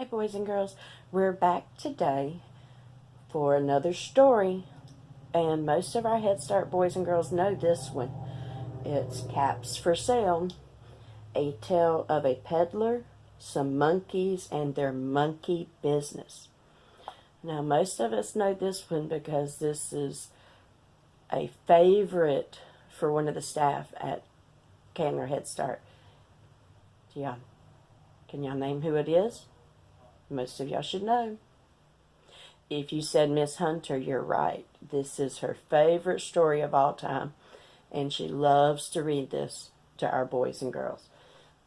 Hey boys and girls, we're back today for another story, and most of our Head Start boys and girls know this one. It's Caps for Sale, a tale of a peddler, some monkeys, and their monkey business. Now most of us know this one because this is a favorite for one of the staff at Candler Head Start. Yeah, can y'all name who it is? Most of y'all should know. If you said Miss Hunter, you're right. This is her favorite story of all time, and she loves to read this to our boys and girls.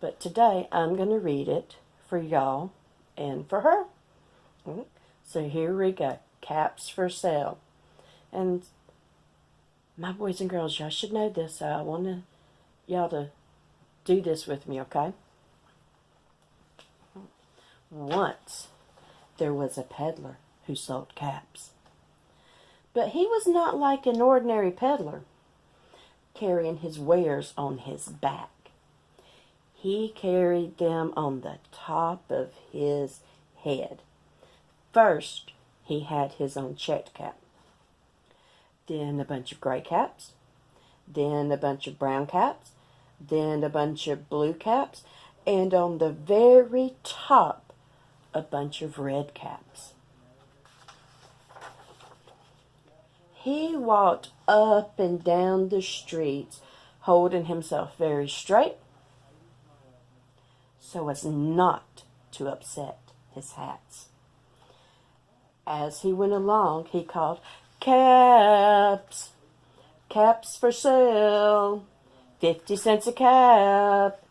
But today, I'm going to read it for y'all and for her. So here we go. Caps for Sale. And my boys and girls, y'all should know this. I want y'all to do this with me, okay? Once, there was a peddler who sold caps. But he was not like an ordinary peddler, carrying his wares on his back. He carried them on the top of his head. First, he had his own checked cap. Then a bunch of gray caps. Then a bunch of brown caps. Then a bunch of blue caps. And on the very top, a bunch of red caps. He walked up and down the streets, holding himself very straight so as not to upset his hats. As he went along, he called, "Caps! Caps for sale! 50 cents a cap!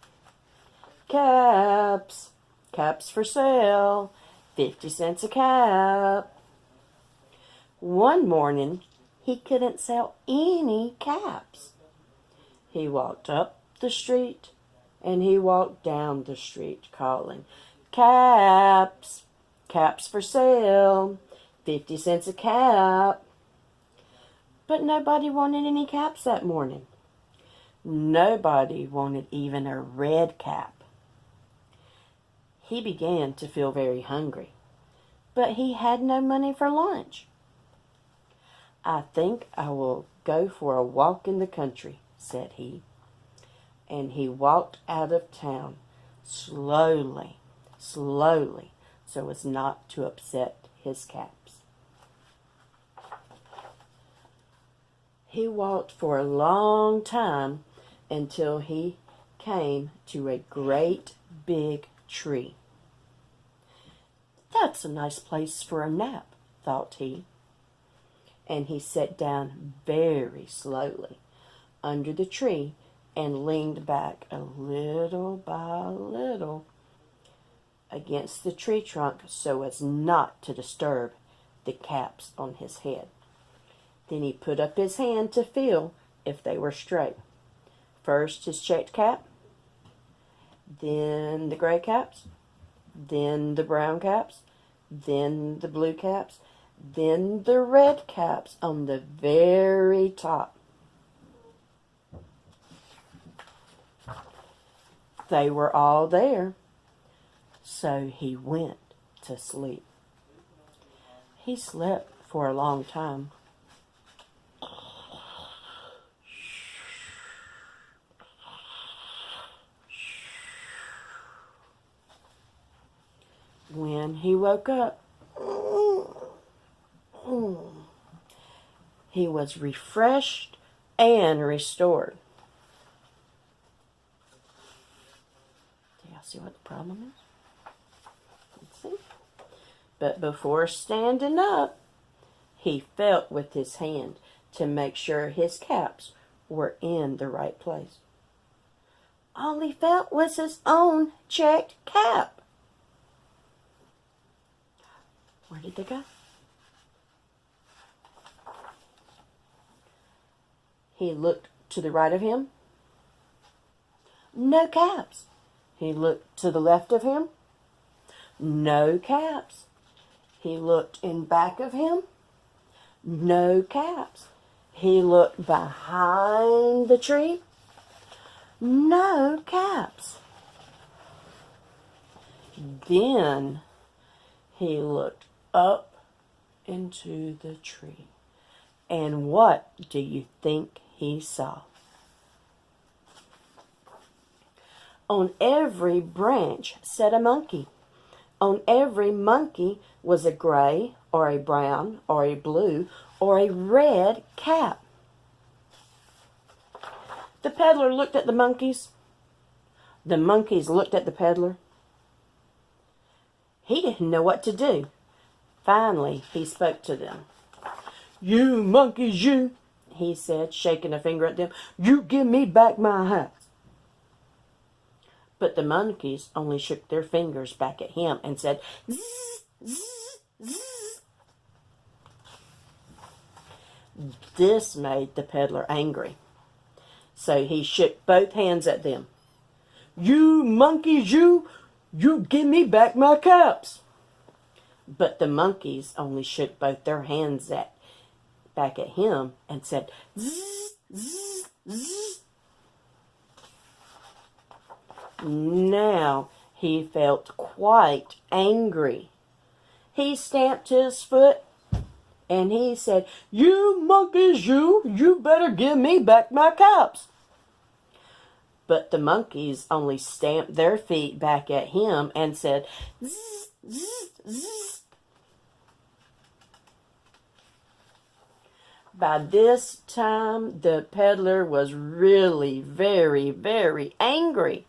Caps! Caps for sale! 50 cents a cap!" One morning, he couldn't sell any caps. He walked up the street and he walked down the street calling, "Caps! Caps for sale! 50 cents a cap!" But nobody wanted any caps that morning. Nobody wanted even a red cap. He began to feel very hungry, but he had no money for lunch. "I think I will go for a walk in the country," said he. And he walked out of town slowly, slowly, so as not to upset his caps. He walked for a long time until he came to a great big tree. "That's a nice place for a nap," thought he. And he sat down very slowly under the tree and leaned back a little by little against the tree trunk so as not to disturb the caps on his head. Then he put up his hand to feel if they were straight. First his checked cap, then the gray caps, then the brown caps, then the blue caps, then the red caps on the very top. They were all there, so he went to sleep. He slept for a long time. When he woke up, he was refreshed and restored. Do y'all see what the problem is? Let's see. But before standing up, he felt with his hand to make sure his caps were in the right place. All he felt was his own checked cap. Where did they go? He looked to the right of him. No caps. He looked to the left of him. No caps. He looked in back of him. No caps. He looked behind the tree. No caps. Then He looked up into the tree. And what do you think he saw? On every branch sat a monkey. On every monkey was a gray or a brown or a blue or a red cap. The peddler looked at the monkeys. The monkeys looked at the peddler. He didn't know what to do. Finally, he spoke to them. "You monkeys, you," he said, shaking a finger at them, "you give me back my hat." But the monkeys only shook their fingers back at him and said, "Zzz, zzz, zzz." This made the peddler angry. So he shook both hands at them. "You monkeys, you give me back my caps." But the monkeys only shook both their hands back at him and said, "Zzz, zzz, zzz." Now he felt quite angry. He stamped his foot and he said, "You monkeys, you better give me back my caps." But the monkeys only stamped their feet back at him and said, "Zzz, zzz, zzz." By this time, the peddler was really very, very angry.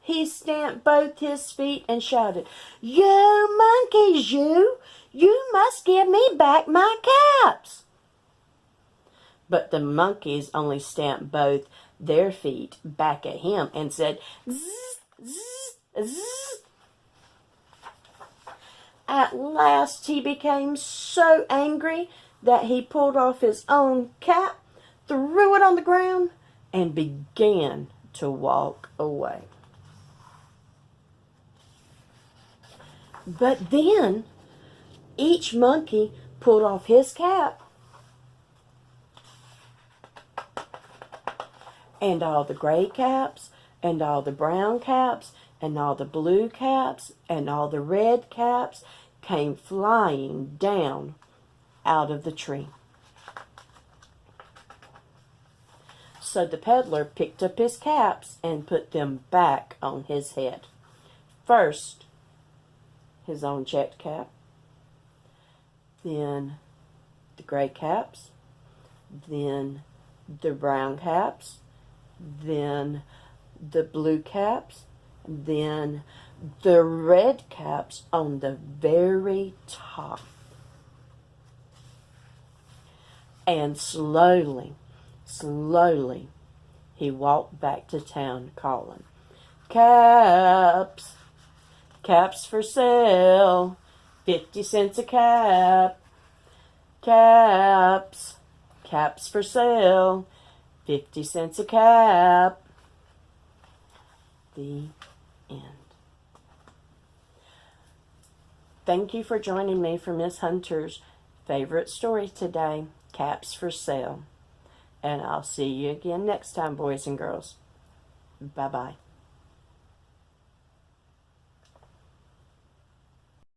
He stamped both his feet and shouted, "You monkeys, you must give me back my caps." But the monkeys only stamped both their feet back at him and said, "Zzz, zzz, zzz." At last he became so angry that he pulled off his own cap, threw it on the ground, and began to walk away. But then each monkey pulled off his cap, and all the gray caps, and all the brown caps, and all the blue caps, and all the red caps came flying down out of the tree. So the peddler picked up his caps and put them back on his head. First, his own checked cap, then the gray caps, then the brown caps, then the blue caps, then the red caps on the very top. And slowly, slowly, he walked back to town calling, "Caps! Caps for sale! 50 cents a cap! Caps! Caps for sale! 50 cents a cap!" The end. Thank you for joining me for Miss Hunter's favorite story today, Caps for Sale. And I'll see you again next time, boys and girls. Bye-bye.